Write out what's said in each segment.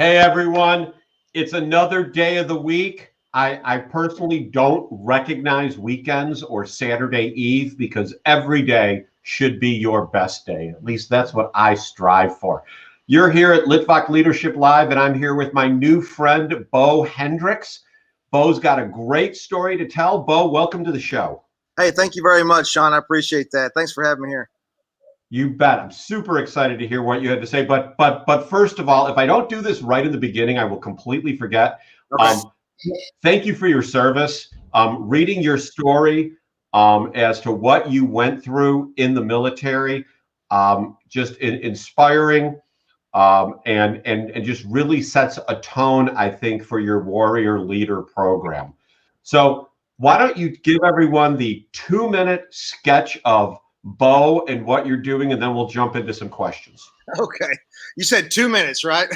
Hey everyone, it's another day of the week. I personally don't recognize weekends or Saturday Eve because every day should be your best day. At least that's what I strive for. You're here at Litvak Leadership Live, and I'm here with my new friend, Beau Hendricks. Beau's got a great story to tell. Beau, welcome to the show. Hey, thank you very much, Sean. I appreciate that. Thanks for having me here. You bet. I'm super excited to hear what you had to say. But first of all, if I don't do this right in the beginning, I will completely forget. Okay. Thank you for your service. Reading your story as to what you went through in the military, just inspiring, and just really sets a tone, I think, for your Warrior Leader program. So why don't you give everyone the 2-minute sketch of Beau and what you're doing, and then we'll jump into some questions. Okay. You said 2 minutes, right?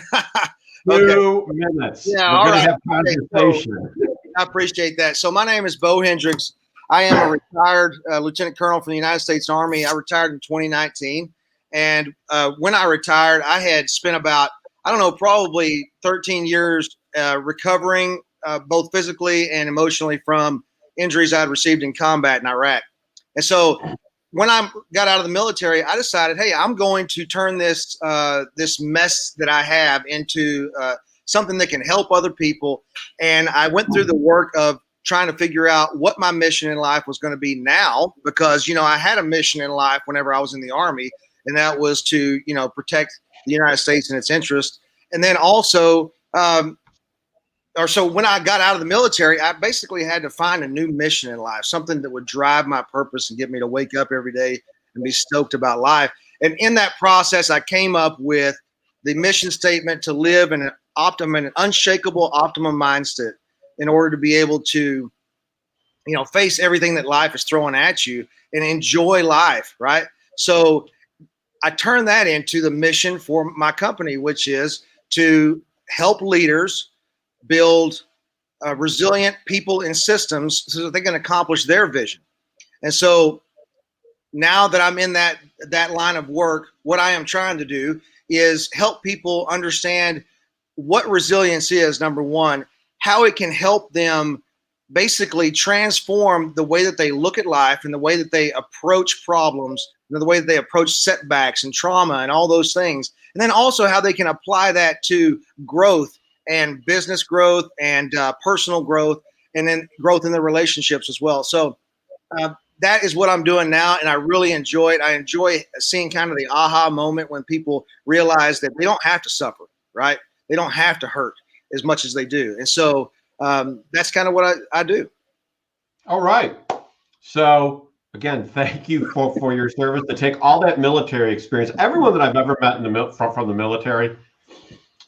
Okay. 2 minutes. Yeah, we're all going to right. have conversation. I appreciate that. So my name is Beau Hendricks. I am a retired lieutenant colonel from the United States Army. I retired in 2019. And when I retired, I had spent about, probably 13 years recovering both physically and emotionally from injuries I'd received in combat in Iraq. And so when I got out of the military, I decided, hey, I'm going to turn this this mess that I have into something that can help other people. And I went through the work of trying to figure out what my mission in life was going to be now, because, I had a mission in life whenever I was in the Army, and that was to, protect the United States and its interests. And then also, so when I got out of the military, I basically had to find a new mission in life, something that would drive my purpose and get me to wake up every day and be stoked about life. And in that process, I came up with the mission statement to live in an unshakable optimum mindset in order to be able to, face everything that life is throwing at you and enjoy life, right? So I turned that into the mission for my company, which is to help leaders build resilient people and systems so that they can accomplish their vision. And so now that I'm in that line of work, what I am trying to do is help people understand what resilience is, number one, how it can help them basically transform the way that they look at life and the way that they approach problems and the way that they approach setbacks and trauma and all those things. And then also how they can apply that to growth and business growth and personal growth, and then growth in their relationships as well. So that is what I'm doing now, and I really enjoy it. I enjoy seeing kind of the aha moment when people realize that they don't have to suffer, right? They don't have to hurt as much as they do. And so that's kind of what I do. All right. So again, thank you for your service, to take all that military experience. Everyone that I've ever met from the military,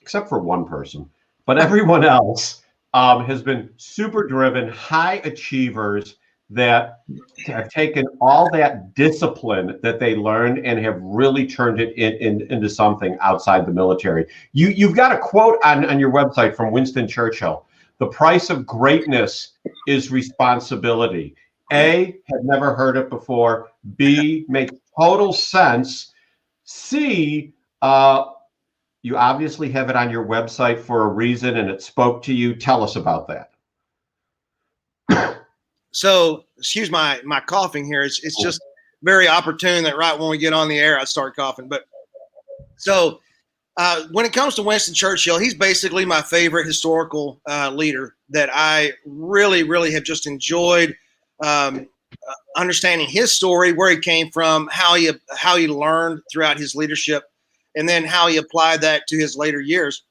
except for one person, but everyone else has been super driven, high achievers that have taken all that discipline that they learned and have really turned it into something outside the military. You've got a quote on your website from Winston Churchill: "The price of greatness is responsibility." A, had never heard it before. B, makes total sense. C, you obviously have it on your website for a reason, and it spoke to you. Tell us about that. So, excuse my coughing here. It's just very opportune that right when we get on the air, I start coughing. But so when it comes to Winston Churchill, he's basically my favorite historical leader that I really, really have just enjoyed understanding his story, where he came from, how he learned throughout his leadership, and then how he applied that to his later years.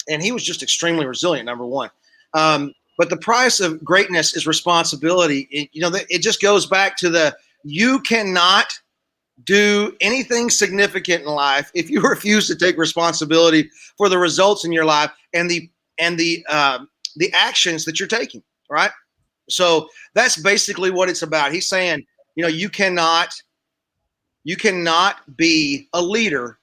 And he was just extremely resilient, number one. But the price of greatness is responsibility. It just goes back to you cannot do anything significant in life if you refuse to take responsibility for the results in your life and the actions that you're taking, right? So that's basically what it's about. He's saying, you cannot be a leader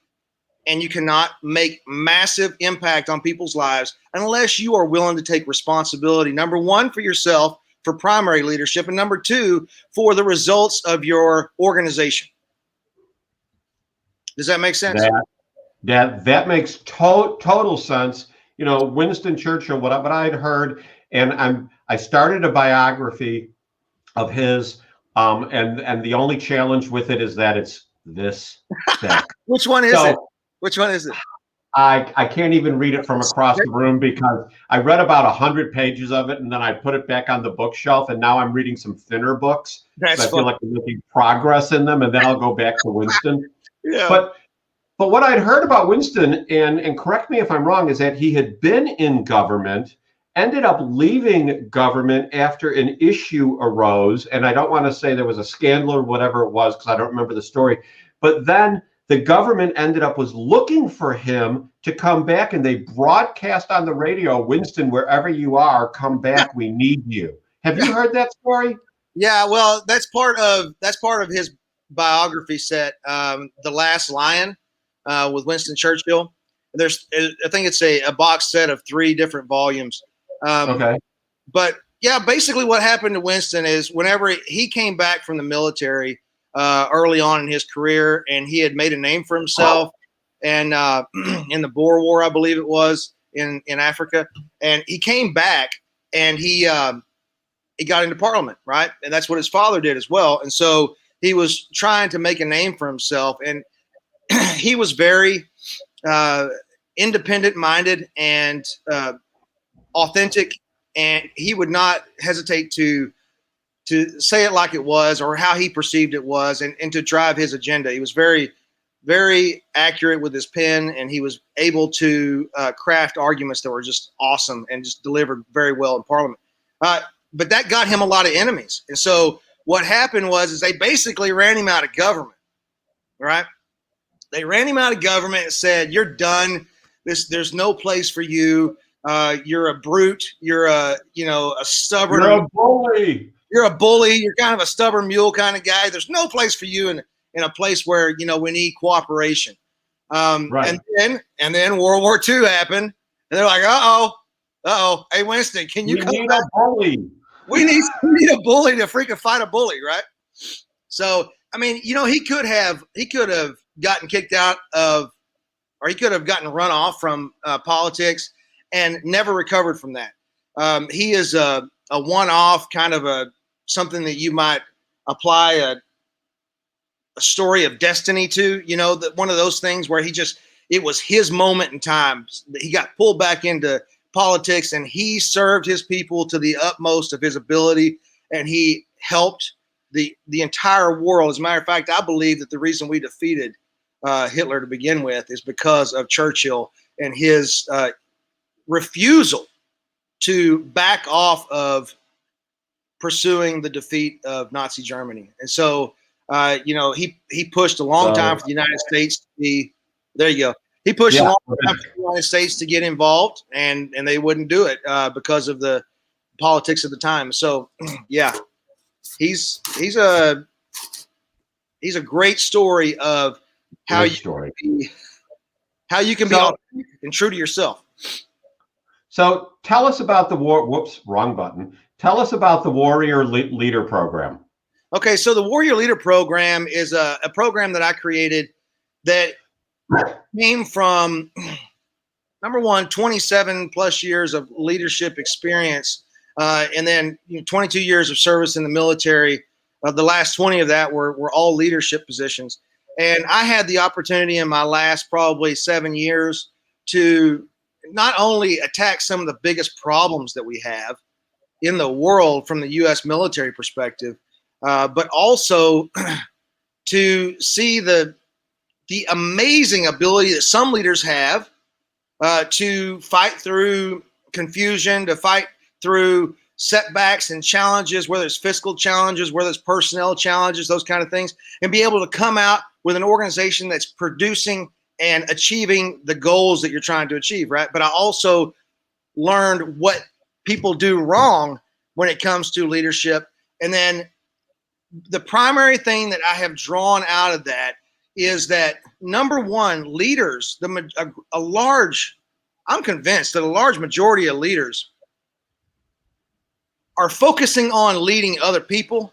and you cannot make massive impact on people's lives unless you are willing to take responsibility, number one, for yourself, for primary leadership, and number two, for the results of your organization. Does that make sense? That makes total sense. You know, Winston Churchill, what I had heard, and I started a biography of his, and the only challenge with it is that it's this thick. Which one is So it? Which one is it? I can't even read it from across the room because I read about 100 pages of it and then I put it back on the bookshelf, and now I'm reading some thinner books. That's So I feel like I'm making progress in them, and then I'll go back to Winston. Yeah. But what I'd heard about Winston, and correct me if I'm wrong, is that he had been in government, ended up leaving government after an issue arose. And I don't want to say there was a scandal or whatever it was, because I don't remember the story. But then the government was looking for him to come back, and they broadcast on the radio, "Winston, wherever you are, come back. We need you." Have you heard that story? Yeah, well, that's part of his biography set, The Last Lion, with Winston Churchill. I think it's a box set of 3 different volumes. Okay. But yeah, basically what happened to Winston is whenever he came back from the military early on in his career, and he had made a name for himself, and in the Boer War, I believe it was in Africa, and he came back and he got into Parliament, right? And that's what his father did as well. And so he was trying to make a name for himself, and he was very independent-minded and authentic, and he would not hesitate to say it like it was, or how he perceived it was, and to drive his agenda. He was very, very accurate with his pen, and he was able to craft arguments that were just awesome and just delivered very well in Parliament. But that got him a lot of enemies. And so what happened is they basically ran him out of government, right? They ran him out of government and said, "You're done. There's no place for you. You're a brute. You're a stubborn. You're a bully. You're a bully. You're kind of a stubborn mule kind of guy. There's no place for you in a place where we need cooperation." Right. And then World War II happened, and they're like, "Uh-oh, hey Winston, can you come need back? a bully? We need a bully to freaking fight a bully, right?" So I mean, he could have gotten kicked out of, or he could have gotten run off from politics and never recovered from that. He is a one-off, kind of something that you might apply a story of destiny to, one of those things where it was his moment in time. He got pulled back into politics, and he served his people to the utmost of his ability, and he helped the entire world. As a matter of fact, I believe that the reason we defeated Hitler to begin with is because of Churchill and his refusal to back off of pursuing the defeat of Nazi Germany. And so, he pushed a long time for the United States to be, there you go. He pushed a long time for the United States to get involved, and they wouldn't do it because of the politics of the time. So, yeah, he's a great story of how you can be authentic and true to yourself. So tell us about the war. Whoops, wrong button. Tell us about the Warrior Leader Program. Okay, so the Warrior Leader Program is a program that I created that came from, number one, 27 plus years of leadership experience, and then 22 years of service in the military. The last 20 of that were all leadership positions. And I had the opportunity in my last probably 7 years to not only attack some of the biggest problems that we have in the world from the U.S. military perspective, but also to see the amazing ability that some leaders have to fight through confusion, to fight through setbacks and challenges, whether it's fiscal challenges, whether it's personnel challenges, those kind of things, and be able to come out with an organization that's producing and achieving the goals that you're trying to achieve, right? But I also learned what people do wrong when it comes to leadership. And then the primary thing that I have drawn out of that is that, number one, leaders, I'm convinced that a large majority of leaders are focusing on leading other people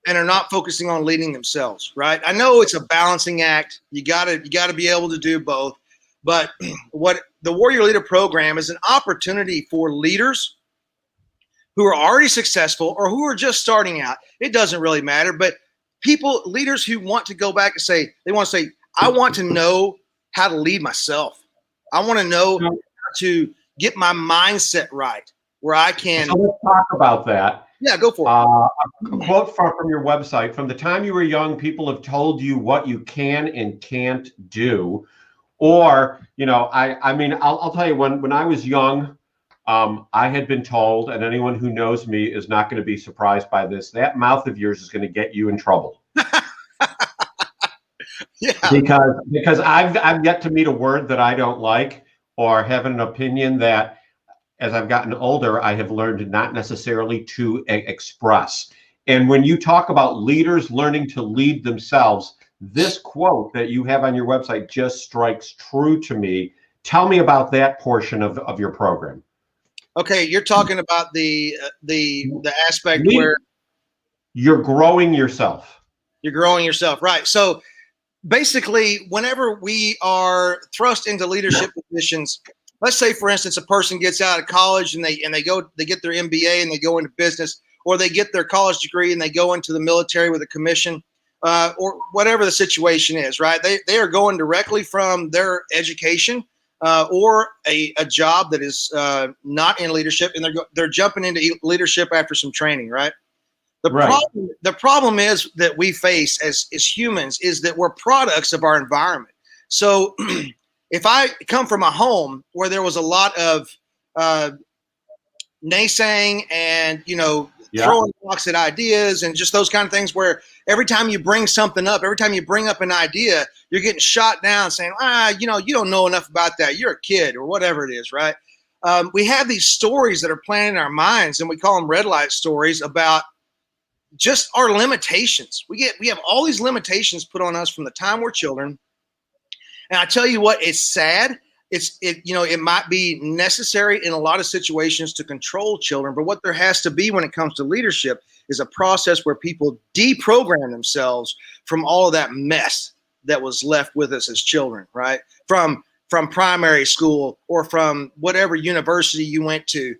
and are not focusing on leading themselves, right? I know it's a balancing act. You gotta be able to do both. But what the Warrior Leader program is, an opportunity for leaders who are already successful or who are just starting out. It doesn't really matter, but leaders who want to go back and say, I want to know how to lead myself. I want to know how to get my mindset right where I can. So let's talk about that. Yeah, go for it. A quote from your website: from the time you were young, people have told you what you can and can't do. Or, I mean, I'll tell you, when I was young, I had been told, and anyone who knows me is not going to be surprised by this, that mouth of yours is going to get you in trouble. Yeah. Because I've yet to meet a word that I don't like or have an opinion that, as I've gotten older, I have learned not necessarily to express. And when you talk about leaders learning to lead themselves, this quote that you have on your website just strikes true to me. Tell me about that portion of your program. Okay, you're talking about the aspect where you're growing yourself. You're growing yourself, right? So basically, whenever we are thrust into leadership positions, let's say, for instance, a person gets out of college and they get their MBA and they go into business, or they get their college degree and they go into the military with a commission, or whatever the situation is, right? They are going directly from their education or a job that is not in leadership, and they're jumping into leadership after some training, right? The problem is that we face as humans is that we're products of our environment. So if I come from a home where there was a lot of naysaying and, throwing rocks at ideas and just those kind of things, where every time you bring something up, every time you bring up an idea, you're getting shot down saying, you don't know enough about that. You're a kid or whatever it is, right? We have these stories that are planted in our minds, and we call them red light stories about just our limitations. We have all these limitations put on us from the time we're children. And I tell you what, it's sad. It might be necessary in a lot of situations to control children, but what there has to be when it comes to leadership is a process where people deprogram themselves from all of that mess that was left with us as children, right? From primary school or from whatever university you went to.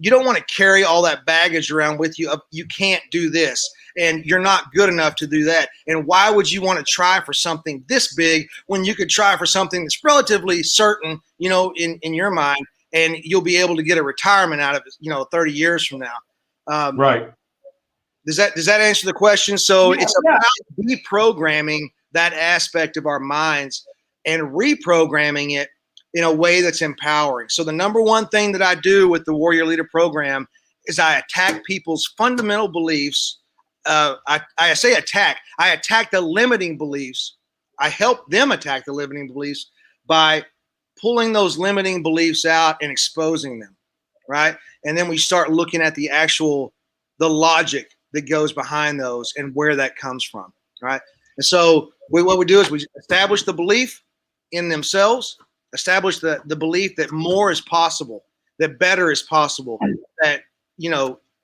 You don't want to carry all that baggage around with you. You can't do this, and you're not good enough to do that. And why would you want to try for something this big when you could try for something that's relatively certain, in your mind, and you'll be able to get a retirement out of it, 30 years from now. Right. Does that answer the question? So it's about reprogramming that aspect of our minds and reprogramming it in a way that's empowering. So the number one thing that I do with the Warrior Leader program is I attack people's fundamental beliefs. I say attack. I attack the limiting beliefs. I help them attack the limiting beliefs by pulling those limiting beliefs out and exposing them, right? And then we start looking at the logic that goes behind those and where that comes from, right? And so what we do is we establish the belief in themselves, establish the belief that more is possible, that better is possible, that,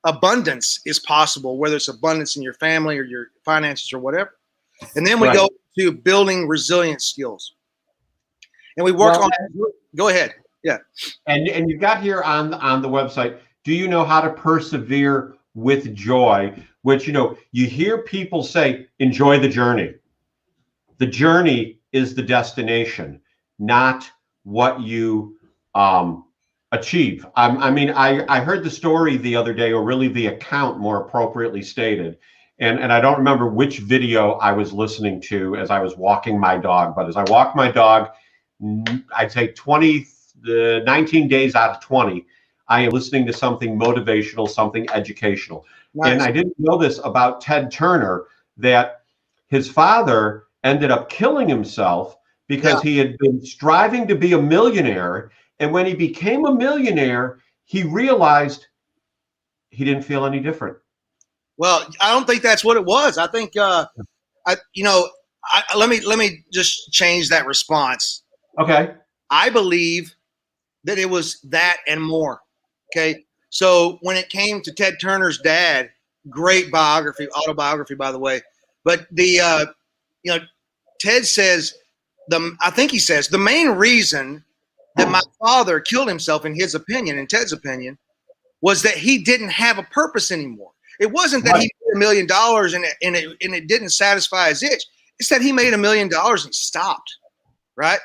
abundance is possible, whether it's abundance in your family or your finances or whatever. And then we go to building resilient skills. And we work on go ahead. Yeah. And you've got here on the website, do you know how to persevere with joy? Which, you hear people say, enjoy the journey. The journey is the destination, not what you achieve. I heard the story the other day, or really the account more appropriately stated. And I don't remember which video I was listening to as I was walking my dog, but as I walked my dog, I'd say 19 days out of 20, I am listening to something motivational, something educational. Nice. And I didn't know this about Ted Turner, that his father ended up killing himself because he had been striving to be a millionaire. And when he became a millionaire, he realized he didn't feel any different. Well, I don't think that's what it was. I think, let me just change that response. Okay. I believe that it was that and more. Okay. So when it came to Ted Turner's dad, great autobiography, by the way, but Ted says I think he says the main reason that my father killed himself, in his opinion, in Ted's opinion, was that he didn't have a purpose anymore. It wasn't that he made $1 million and it didn't satisfy his itch. It's that he made $1 million and he stopped, right?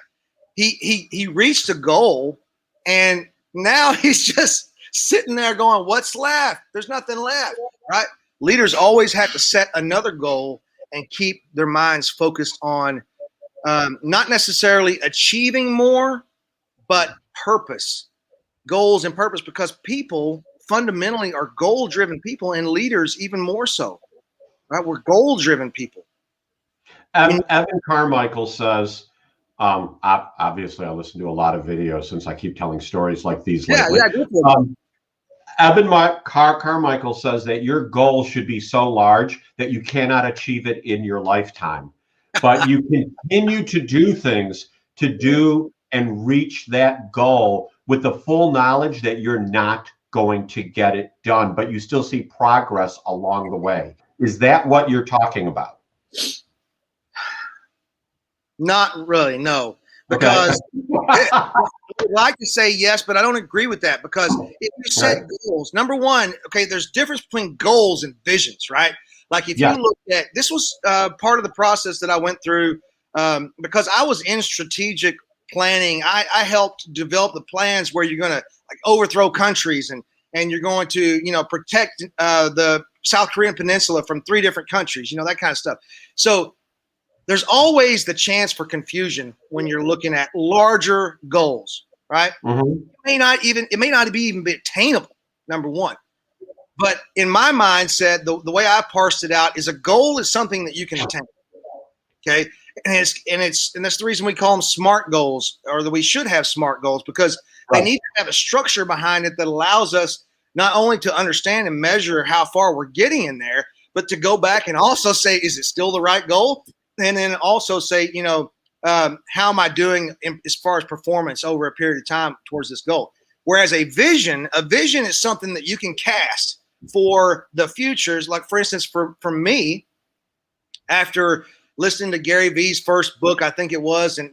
He reached a goal, and now he's just sitting there going, what's left? There's nothing left, right? Leaders always have to set another goal and keep their minds focused on not necessarily achieving more, but purpose, goals and purpose, because people fundamentally are goal-driven people, and leaders even more so, right? We're goal-driven people. Evan Carmichael says, obviously I listen to a lot of videos since I keep telling stories like these lately. Evan Carmichael says that your goal should be so large that you cannot achieve it in your lifetime, but you continue to do things to do and reach that goal with the full knowledge that you're not going to get it done, but you still see progress along the way. Is that what you're talking about? Not really, no. Because I would like to say yes, but I don't agree with that, because if you set goals, number one, okay, there's difference between goals and visions, right? Like if you look at, this was part of the process that I went through because I was in strategic planning. I helped develop the plans where you're going to like overthrow countries and you're going to, protect the South Korean peninsula from 3 different countries, that kind of stuff. So there's always the chance for confusion when you're looking at larger goals, right? Mm-hmm. It may not even be attainable, number one. But in my mindset, the way I parsed it out is a goal is something that you can attain. Okay. And that's the reason we call them SMART goals, or that we should have SMART goals, because they need to have a structure behind it that allows us not only to understand and measure how far we're getting in there, but to go back and also say, is it still the right goal? And then also say, how am I doing as far as performance over a period of time towards this goal? Whereas a vision is something that you can cast for the futures. Like, for instance, for me, after listening to Gary Vee's first book, I think it was, and,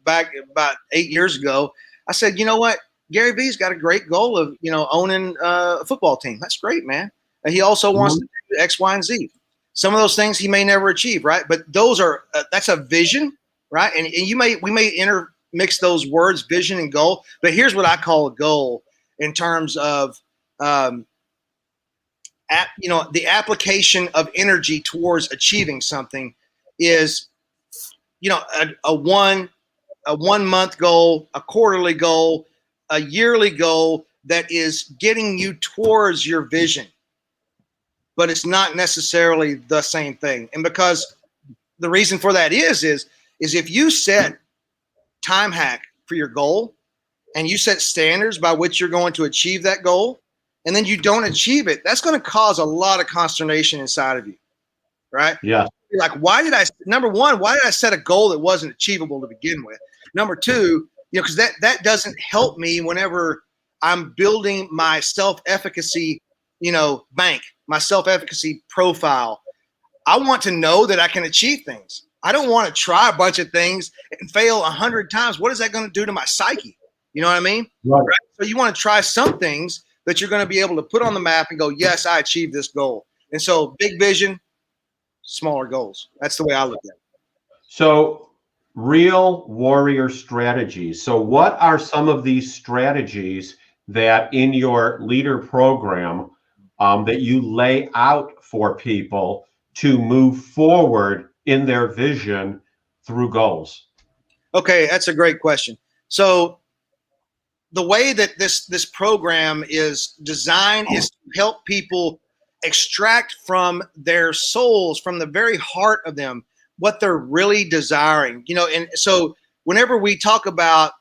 back about 8 years ago, I said, you know what? Gary Vee's got a great goal of, owning a football team. That's great, man. And he also wants to do X, Y, and Z. Some of those things he may never achieve, right? But those are that's a vision, right? And we may intermix those words, vision and goal. But here's what I call a goal in terms of the application of energy towards achieving something is, a 1 month goal, a quarterly goal, a yearly goal that is getting you towards your vision. But it's not necessarily the same thing. And because the reason for that is if you set time hack for your goal and you set standards by which you're going to achieve that goal, and then you don't achieve it, that's going to cause a lot of consternation inside of you, right? Yeah. Like, number one, why did I set a goal that wasn't achievable to begin with? Number two, because that doesn't help me whenever I'm building my self-efficacy, bank, my self-efficacy profile. I want to know that I can achieve things. I don't want to try a bunch of things and fail 100 times. What is that going to do to my psyche? You know what I mean? Right. So you want to try some things that you're going to be able to put on the map and go, yes, I achieved this goal. And so big vision, smaller goals. That's the way I look at it. So real warrior strategies. So what are some of these strategies that in your leader program that you lay out for people to move forward in their vision through goals? Okay, that's a great question. So the way that this program is designed is to help people extract from their souls, from the very heart of them, what they're really desiring. And so whenever we talk about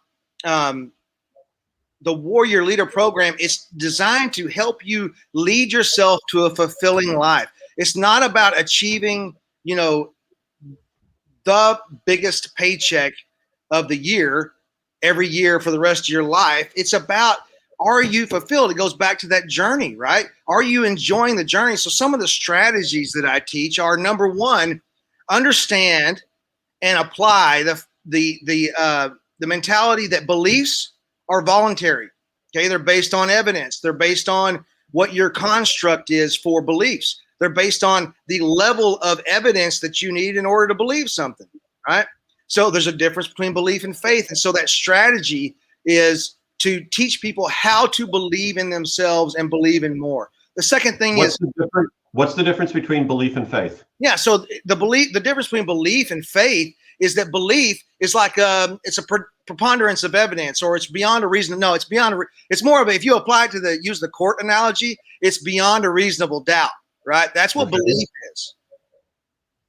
the Warrior Leader Program, it's designed to help you lead yourself to a fulfilling life. It's not about achieving, the biggest paycheck of the year every year for the rest of your life. It's about, are you fulfilled? It goes back to that journey, right? Are you enjoying the journey? So some of the strategies that I teach are, number one, understand and apply the mentality that beliefs are voluntary. Okay, they're based on evidence. They're based on what your construct is for beliefs. They're based on the level of evidence that you need in order to believe something, right? So there's a difference between belief and faith. And so that strategy is to teach people how to believe in themselves and believe in more. The second thing what's the difference between belief and faith? Yeah, so the difference between belief and faith is that belief is like it's a preponderance of evidence, or it's beyond a reason. No, it's beyond. It's more of a, if you apply it to use the court analogy, it's beyond a reasonable doubt, right? That's what belief is,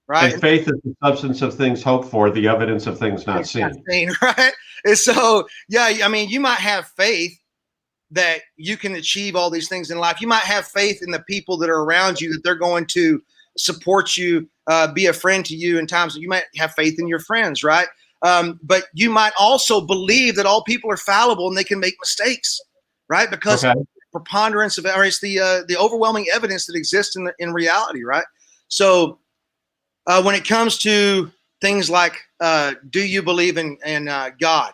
right? And faith is the substance of things hoped for, the evidence of things not seen. Right? And so, yeah, I mean, you might have faith that you can achieve all these things in life. You might have faith in the people that are around you, that they're going to support you, be a friend to you in times that you might have faith in your friends, right? But you might also believe that all people are fallible and they can make mistakes, right? Because preponderance of, or it's the overwhelming evidence that exists in reality, right? So when it comes to things like, do you believe in God,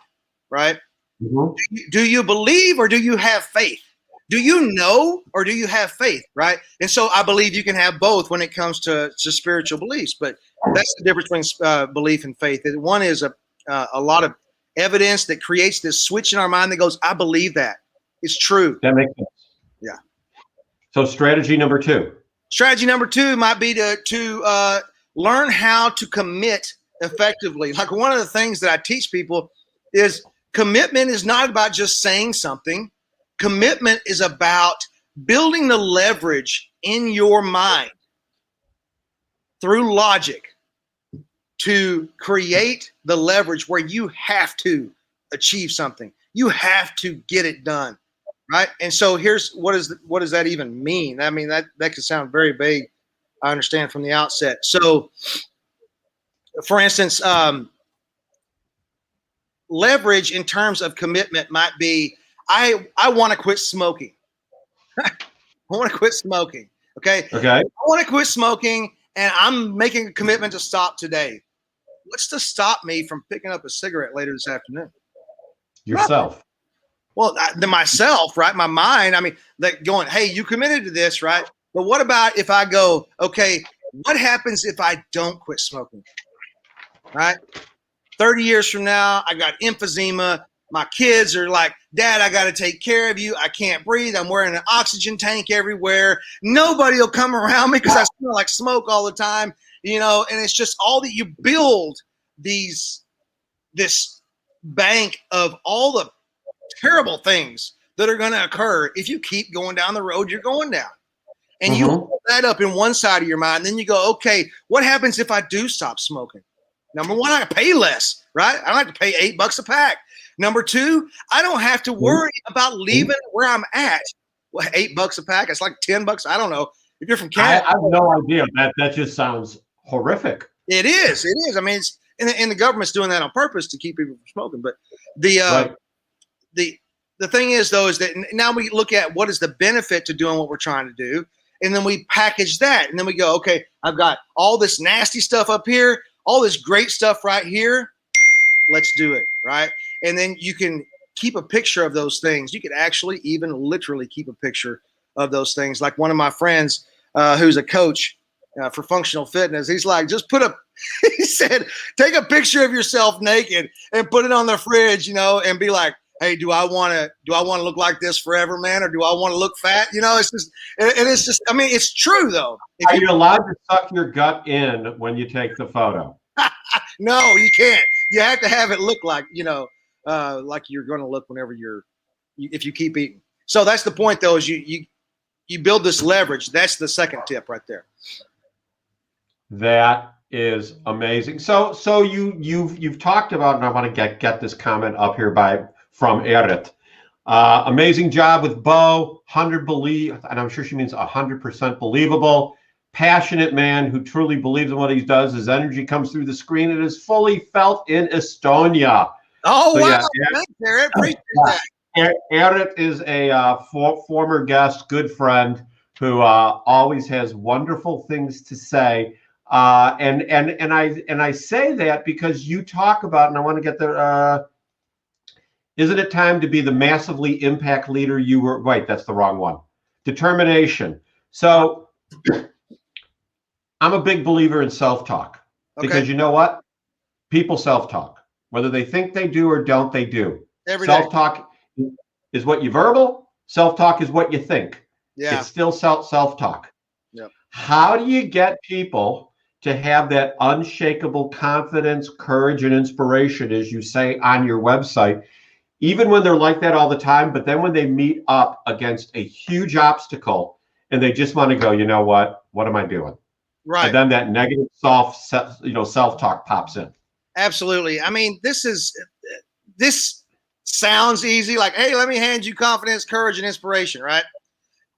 right? Mm-hmm. Do you believe or do you have faith? Do you know or do you have faith, right? And so I believe you can have both when it comes to spiritual beliefs, but that's the difference between belief and faith. One is a lot of evidence that creates this switch in our mind that goes, I believe that. It's true. That makes sense. Yeah. So strategy number two. Strategy number two might be to learn how to commit effectively. Like, one of the things that I teach people is commitment is not about just saying something. Commitment is about building the leverage in your mind through logic to create the leverage where you have to achieve something. You have to get it done, right? And so here's what does that even mean? I mean, that can sound very vague, I understand, from the outset. So, for instance, leverage in terms of commitment might be, I want to quit smoking. I want to quit smoking. Okay. I want to quit smoking, and I'm making a commitment to stop today. What's to stop me from picking up a cigarette later this afternoon? Yourself. Well, myself, right? My mind. I mean, like going, hey, you committed to this, right? But what about if I go, okay, what happens if I don't quit smoking? Right? 30 years from now, I got emphysema. My kids are like, Dad, I got to take care of you. I can't breathe. I'm wearing an oxygen tank everywhere. Nobody will come around me because I smell like smoke all the time, you know, and it's just all that you build this bank of all the terrible things that are going to occur if you keep going down the road you're going down. And you hold that up in one side of your mind. Then you go, okay, what happens if I do stop smoking? Number one, I pay less, right? I don't have to pay $8 a pack. Number two, I don't have to worry about leaving where I'm at. Well, $8 a pack. It's like $10. I don't know. If you're from Canada, I have no idea. That just sounds horrific. It is. It is. I mean, it's and the government's doing that on purpose to keep people from smoking. But the thing is, though, is that now we look at what is the benefit to doing what we're trying to do, and then we package that, and then we go, okay, I've got all this nasty stuff up here, all this great stuff right here. Let's do it, right? And then you can keep a picture of those things. You could actually even literally keep a picture of those things. Like one of my friends who's a coach for functional fitness, he's like, just he said, take a picture of yourself naked and put it on the fridge, you know, and be like, hey, do I want to look like this forever, man? Or do I want to look fat? You know, it's just, I mean, it's true though. Are you allowed to suck your gut in when you take the photo? No, you can't. You have to have it look like, you know, like you're going to look whenever if you keep eating. So that's the point, though, is you build this leverage. That's the second tip right there. That is amazing. So you've talked about, and I want to get this comment up here from Erit. Amazing job with Beau. 100 believe, and I'm sure she means 100% believable. Passionate man who truly believes in what he does. His energy comes through the screen. It is fully felt in Estonia. Oh, so, wow. Yeah, thanks, Erit. Appreciate that. Erit is a former guest, good friend, who always has wonderful things to say. And I say that because you talk about, and I want to get the, isn't it time to be the massively impact leader you were? Wait, that's the wrong one. Determination. So I'm a big believer in self-talk because you know what? People self-talk. Whether they think they do or don't, they do. Self-talk is what you verbal. Self-talk is what you think. Yeah. It's still self-talk. Yep. How do you get people to have that unshakable confidence, courage, and inspiration, as you say on your website, even when they're like that all the time, but then when they meet up against a huge obstacle and they just want to go, you know what am I doing? Right. And then that negative self-talk pops in. Absolutely. I mean, this sounds easy, like, hey, let me hand you confidence, courage, and inspiration, right?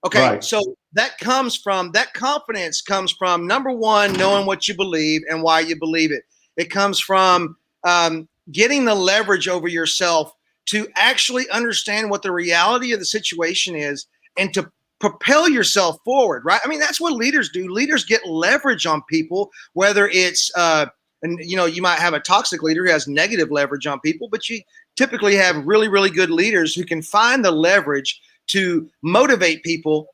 Okay, right. So that confidence comes from, number one, knowing what you believe and why you believe it. It comes from getting the leverage over yourself to actually understand what the reality of the situation is and to propel yourself forward, right? I mean, that's what leaders do. Leaders get leverage on people, whether it's, you might have a toxic leader who has negative leverage on people, but you typically have really, really good leaders who can find the leverage to motivate people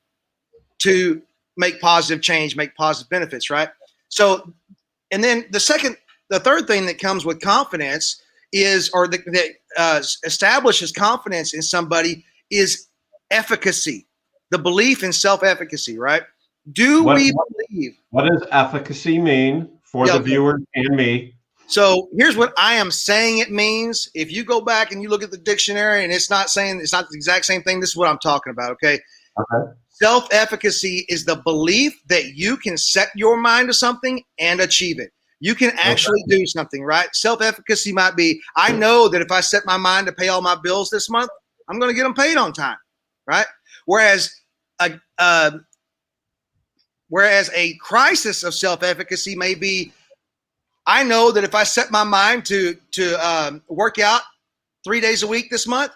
to make positive change, make positive benefits, right? So, and then the third thing that comes with confidence is, or that establishes confidence in somebody, is efficacy, the belief in self-efficacy, right? What does efficacy mean for the viewers and me? So here's what I am saying it means. If you go back and you look at the dictionary and it's not the exact same thing, this is what I'm talking about, okay? Self-efficacy is the belief that you can set your mind to something and achieve it. You can actually do something, right? Self-efficacy might be, I know that if I set my mind to pay all my bills this month, I'm going to get them paid on time, right? Whereas a crisis of self-efficacy may be, I know that if I set my mind to work out 3 days a week this month,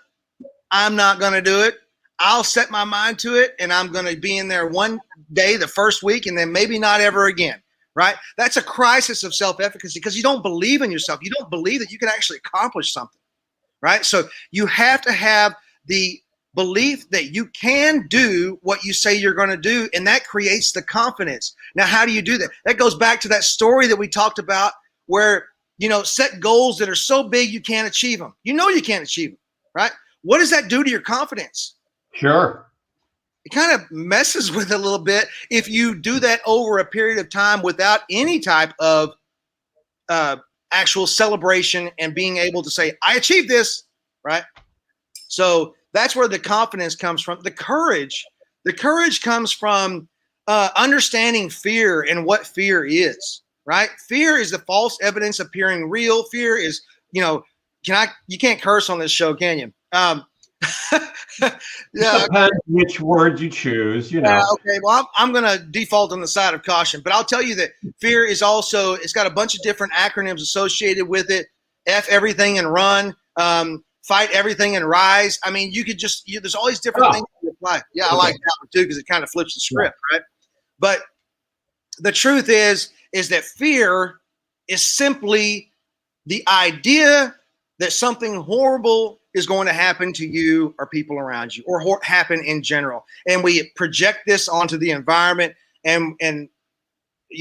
I'm not going to do it. I'll set my mind to it, and I'm going to be in there one day the first week, and then maybe not ever again, right? That's a crisis of self-efficacy because you don't believe in yourself. You don't believe that you can actually accomplish something, right? So you have to have the belief that you can do what you say you're going to do, and that creates the confidence. Now, how do you do that? That goes back to that story that we talked about where, set goals that are so big you can't achieve them. You know you can't achieve them, right? What does that do to your confidence? Sure. It kind of messes with it a little bit if you do that over a period of time without any type of actual celebration and being able to say, I achieved this, right? So that's where the confidence comes from. The courage comes from understanding fear and what fear is, right? Fear is the false evidence appearing real. Fear is, you can't curse on this show, can you? Depends which word you choose, Okay, well, I'm going to default on the side of caution, but I'll tell you that fear is also, it's got a bunch of different acronyms associated with it. F everything and run, fight everything and rise. I mean, you could there's all these different things you apply. Yeah, I like that one too because it kind of flips the script, right? But the truth is that fear is simply the idea that something horrible is going to happen to you or people around you, or happen in general. And we project this onto the environment, and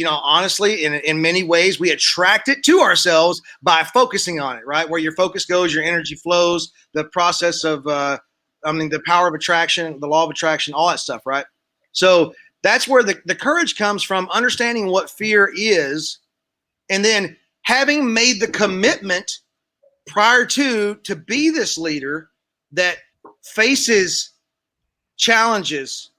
honestly, in many ways, we attract it to ourselves by focusing on it, right? Where your focus goes, your energy flows, the process of, the power of attraction, the law of attraction, all that stuff, right? So that's where the courage comes from, understanding what fear is, and then having made the commitment prior to be this leader that faces challenges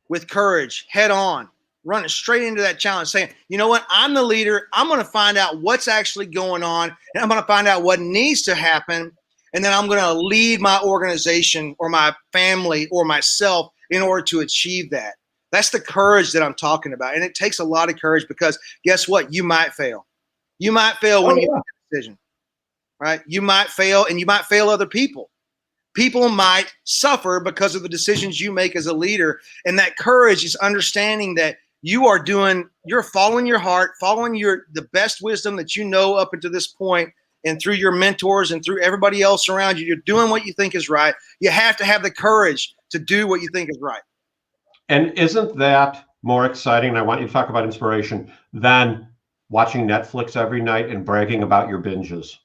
with courage head on, running straight into that challenge, saying, you know what, I'm the leader. I'm going to find out what's actually going on, and I'm going to find out what needs to happen, and then I'm going to lead my organization or my family or myself in order to achieve that. That's the courage that I'm talking about, and it takes a lot of courage because guess what? You might fail. You might fail when you make a decision. Right? You might fail, and you might fail other people. People might suffer because of the decisions you make as a leader. And that courage is understanding that you're following your heart, following the best wisdom that you know up until this point, and through your mentors and through everybody else around you, you're doing what you think is right. You have to have the courage to do what you think is right. And isn't that more exciting? And I want you to talk about inspiration than watching Netflix every night and bragging about your binges.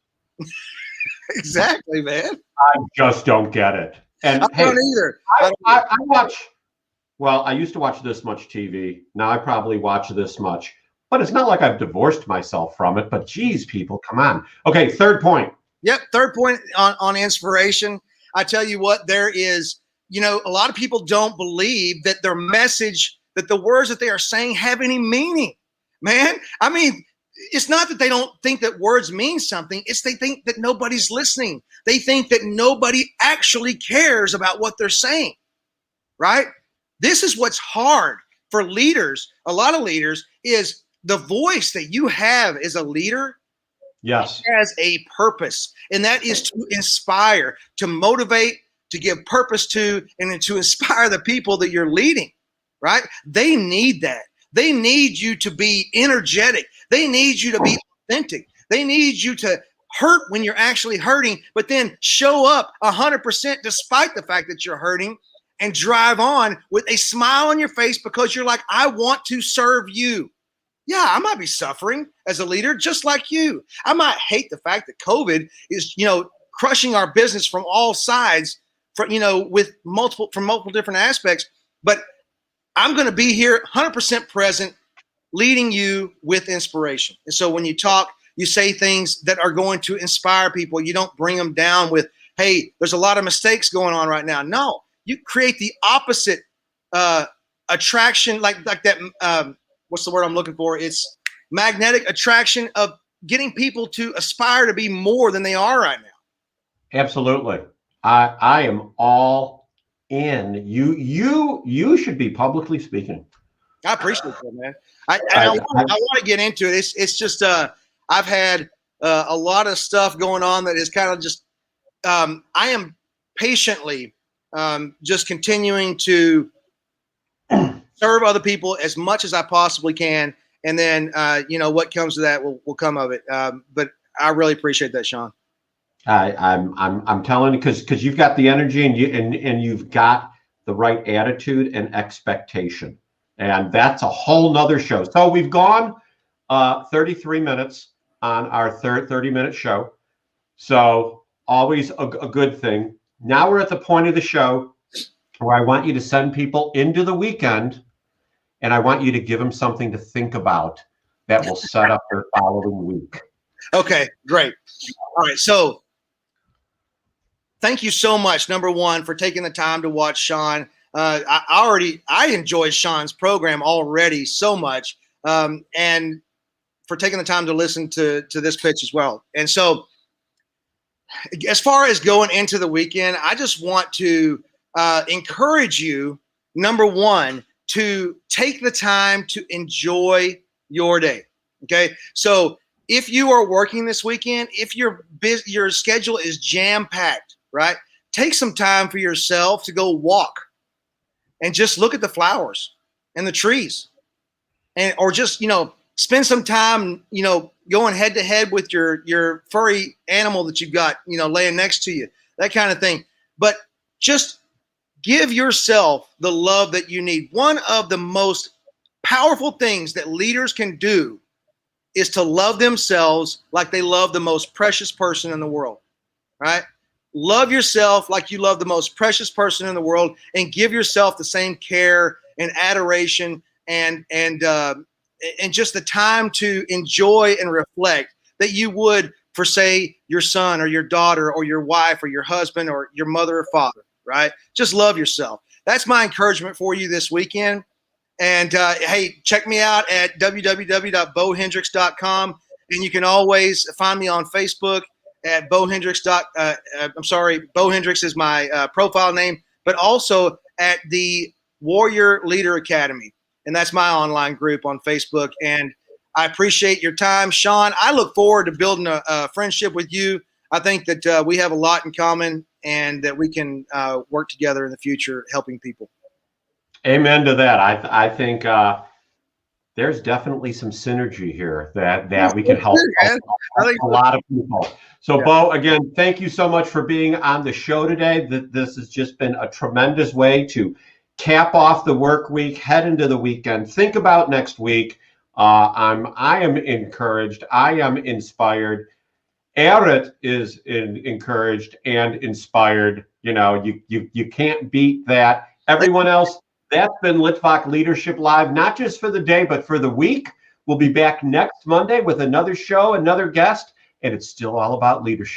Exactly, man. I just don't get it. And I don't either. I watch. Well, I used to watch this much TV. Now I probably watch this much. But it's not like I've divorced myself from it. But geez, people, come on. Okay, third point. Yep, third point on inspiration. I tell you what, there is, a lot of people don't believe that their message, that the words that they are saying have any meaning, man. I mean, it's not that they don't think that words mean something. It's they think that nobody's listening. They think that nobody actually cares about what they're saying, right? This is what's hard for leaders. A lot of leaders is the voice that you have as a leader. Yes. Has a purpose, and that is to inspire, to motivate, to give purpose to, and to inspire the people that you're leading, right? They need that. They need you to be energetic. They need you to be authentic. They need you to hurt when you're actually hurting, but then show up 100% despite the fact that you're hurting, and drive on with a smile on your face because you're like, I want to serve you. Yeah, I might be suffering as a leader just like you. I might hate the fact that COVID is, crushing our business from all sides, with multiple different aspects, but I'm going to be here 100% present, leading you with inspiration. And so when you talk, you say things that are going to inspire people. You don't bring them down with, hey, there's a lot of mistakes going on right now. No, you create the opposite attraction, like that. What's the word I'm looking for? It's magnetic attraction of getting people to aspire to be more than they are right now. Absolutely. I am all in. You should be publicly speaking. I appreciate that, man. I want to get into it. It's just I've had a lot of stuff going on that is kind of just I am patiently just continuing to serve other people as much as I possibly can, and then what comes to that will come of it. But I really appreciate that, Sean. I'm telling you because you've got the energy and you've got the right attitude and expectation, and that's a whole nother show. So we've gone 33 minutes on our third 30-minute show, so always a good thing. Now we're at the point of the show where I want you to send people into the weekend, and I want you to give them something to think about that will set up their following week. Okay, great. All right, so thank you so much, number one, for taking the time to watch Sean. I enjoyed Sean's program already so much, and for taking the time to listen to this pitch as well. And so as far as going into the weekend, I just want to encourage you, number one, to take the time to enjoy your day. Okay. So if you are working this weekend, if your schedule is jam-packed, right? Take some time for yourself to go walk and just look at the flowers and the trees, or just, spend some time, going head to head with your furry animal that you've got, laying next to you, that kind of thing. But just give yourself the love that you need. One of the most powerful things that leaders can do is to love themselves like they love the most precious person in the world, right? Love yourself like you love the most precious person in the world, and give yourself the same care and adoration and just the time to enjoy and reflect that you would for, say, your son or your daughter or your wife or your husband or your mother or father, right? Just love yourself. That's my encouragement for you this weekend. And hey, check me out at www.beauhendricks.com. And you can always find me on Facebook at Beau Hendricks. Beau Hendricks is my profile name, but also at the Warrior Leader Academy. And that's my online group on Facebook. And I appreciate your time, Sean. I look forward to building a friendship with you. I think that we have a lot in common, and that we can work together in the future helping people. Amen to that. I think there's definitely some synergy here that we can help a lot of people. So, Beau, again, thank you so much for being on the show today. This has just been a tremendous way to cap off the work week, head into the weekend, think about next week. I am encouraged. I am inspired. Arit is encouraged and inspired. You know, you can't beat that. Everyone else, that's been Litvak Leadership Live, not just for the day, but for the week. We'll be back next Monday with another show, another guest, and it's still all about leadership.